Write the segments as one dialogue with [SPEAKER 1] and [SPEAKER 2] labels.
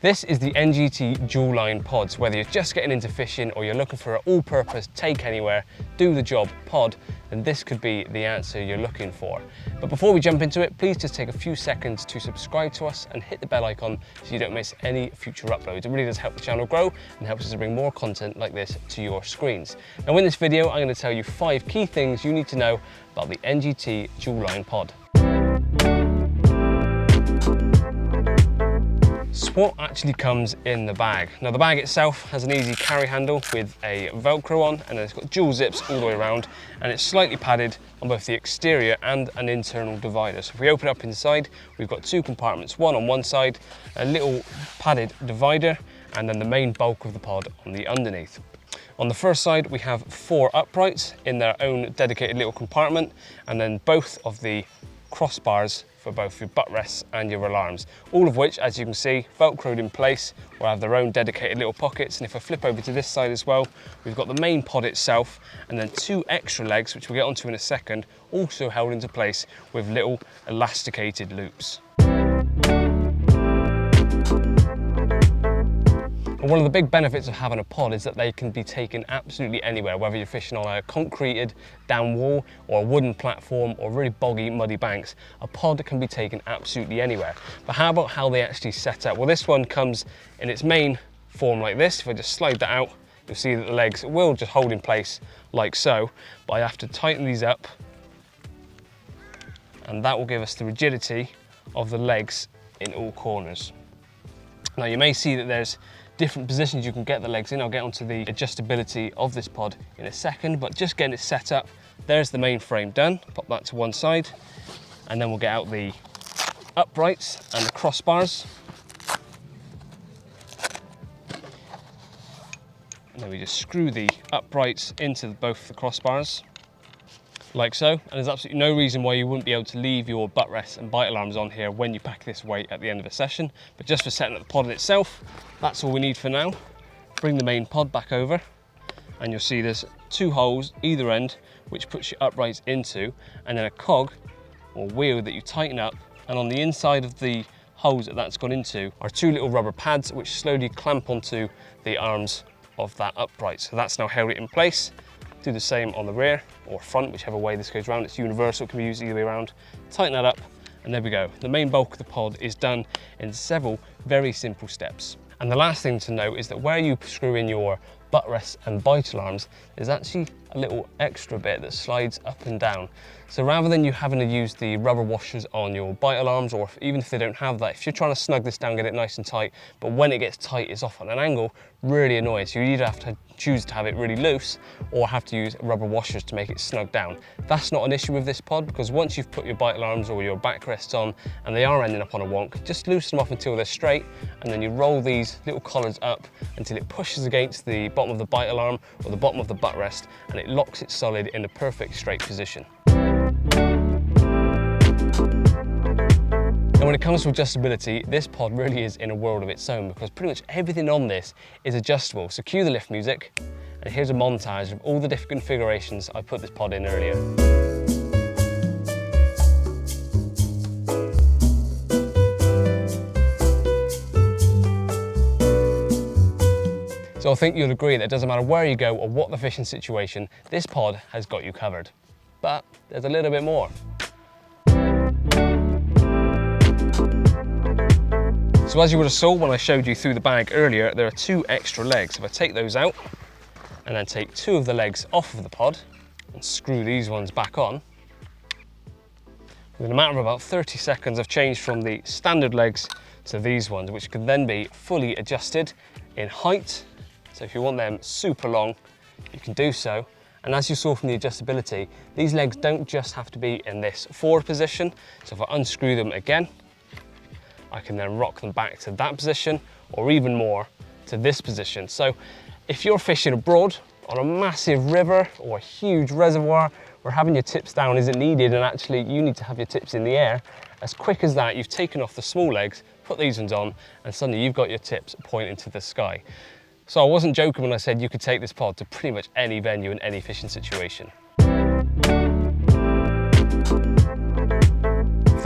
[SPEAKER 1] This is the NGT Dual Line Pods. Whether you're just getting into fishing or you're looking for an all-purpose, take anywhere, do the job pod, then this could be the answer you're looking for. But before we jump into it, please just take a few seconds to subscribe to us and hit the bell icon so you don't miss any future uploads. It really does help the channel grow and helps us to bring more content like this to your screens. Now in this video, I'm going to tell you 5 key things you need to know about the NGT Dual Line Pod. So what actually comes in the bag? Now the bag itself has an easy carry handle with a Velcro on, and then it's got dual zips all the way around, and it's slightly padded on both the exterior and an internal divider. So if we open up inside, we've got 2 compartments, one on one side, a little padded divider, and then the main bulk of the pod on the underneath. On the first side, we have 4 uprights in their own dedicated little compartment, and then both of the crossbars for both your butt rests and your alarms, all of which, as you can see, velcroed in place, will have their own dedicated little pockets. And if I flip over to this side as well, we've got the main pod itself, and then 2 extra legs, which we'll get onto in a second, also held into place with little elasticated loops. And one of the big benefits of having a pod is that they can be taken absolutely anywhere, whether you're fishing on a concreted down wall or a wooden platform or really boggy, muddy banks. A pod can be taken absolutely anywhere. But how about how they actually set up? Well, this one comes in its main form like this. If I just slide that out, you'll see that the legs will just hold in place like so, but I have to tighten these up, and that will give us the rigidity of the legs in all corners. Now you may see that there's different positions you can get the legs in. I'll get onto the adjustability of this pod in a second, but just getting it set up, there's the main frame done. Pop that to one side, and then we'll get out the uprights and the crossbars. And then we just screw the uprights into both the crossbars, like so. And there's absolutely no reason why you wouldn't be able to leave your butt rests and bite alarms on here when you pack this away at the end of a session. But just for setting up the pod in itself, that's all we need for now. Bring the main pod back over, and you'll see there's 2 holes either end, which puts your uprights into, and then a cog or wheel that you tighten up. And on the inside of the holes that that's gone into are 2 little rubber pads which slowly clamp onto the arms of that upright. So that's now held it in place. Do the same on the rear or front, whichever way this goes around. It's universal, it can be used either way around. Tighten that up, and there we go. The main bulk of the pod is done in several very simple steps. And the last thing to note is that where you screw in your butt rests and bite alarms, there's actually a little extra bit that slides up and down. So rather than you having to use the rubber washers on your bite alarms, or even if they don't have that, if you're trying to snug this down, get it nice and tight, but when it gets tight, it's off on an angle, really annoying. So you either have to choose to have it really loose or have to use rubber washers to make it snug down. That's not an issue with this pod, because once you've put your bite alarms or your backrests on and they are ending up on a wonk, just loosen them off until they're straight, and then you roll these little collars up until it pushes against the bottom of the bite alarm or the bottom of the butt rest, and it locks it solid in the perfect straight position. And when it comes to adjustability, this pod really is in a world of its own, because pretty much everything on this is adjustable. So cue the lift music, and here's a montage of all the different configurations I put this pod in earlier. So I think you'll agree that it doesn't matter where you go or what the fishing situation, this pod has got you covered. But there's a little bit more. So as you would have saw when I showed you through the bag earlier, there are 2 extra legs. If I take those out and then take 2 of the legs off of the pod and screw these ones back on, within a matter of about 30 seconds I've changed from the standard legs to these ones, which can then be fully adjusted in height. So if you want them super long, you can do so. And as you saw from the adjustability, these legs don't just have to be in this forward position. So if I unscrew them again, I can then rock them back to that position, or even more to this position. So if you're fishing abroad on a massive river or a huge reservoir where having your tips down isn't needed, and actually you need to have your tips in the air, as quick as that, you've taken off the small legs, put these ones on, and suddenly you've got your tips pointing to the sky. So I wasn't joking when I said you could take this pod to pretty much any venue in any fishing situation.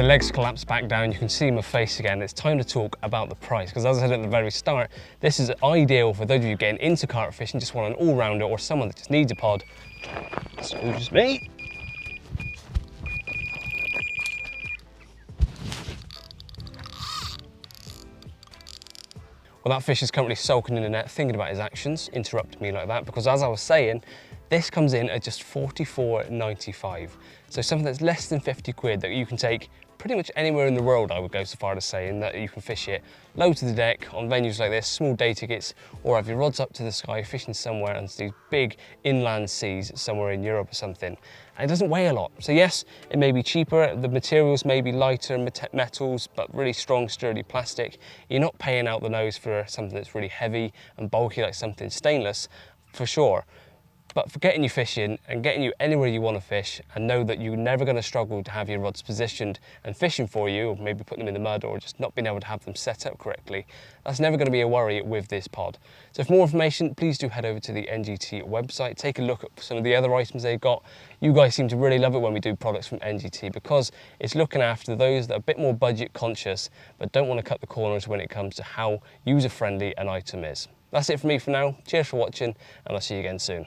[SPEAKER 1] the legs collapse back down, you can see my face again. It's time to talk about the price, because as I said at the very start, this is ideal for those of you getting into carp fishing, just want an all-rounder, or someone that just needs a pod. So just me. Well, that fish is currently sulking in the net, thinking about his actions, interrupted me like that, because as I was saying, this comes in at just $44.95. So something that's less than 50 quid that you can take pretty much anywhere in the world, I would go so far as saying, that you can fish it low to the deck on venues like this, small day tickets, or have your rods up to the sky, fishing somewhere on these big inland seas somewhere in Europe or something. And it doesn't weigh a lot. So yes, it may be cheaper, the materials may be lighter, metals, but really strong, sturdy plastic. You're not paying out the nose for something that's really heavy and bulky like something stainless, for sure. But for getting you fishing and getting you anywhere you want to fish, and know that you're never going to struggle to have your rods positioned and fishing for you, or maybe putting them in the mud, or just not being able to have them set up correctly, that's never going to be a worry with this pod. So for more information, please do head over to the NGT website, take a look at some of the other items they've got. You guys seem to really love it when we do products from NGT, because it's looking after those that are a bit more budget conscious, but don't want to cut the corners when it comes to how user-friendly an item is. That's it for me for now. Cheers for watching, and I'll see you again soon.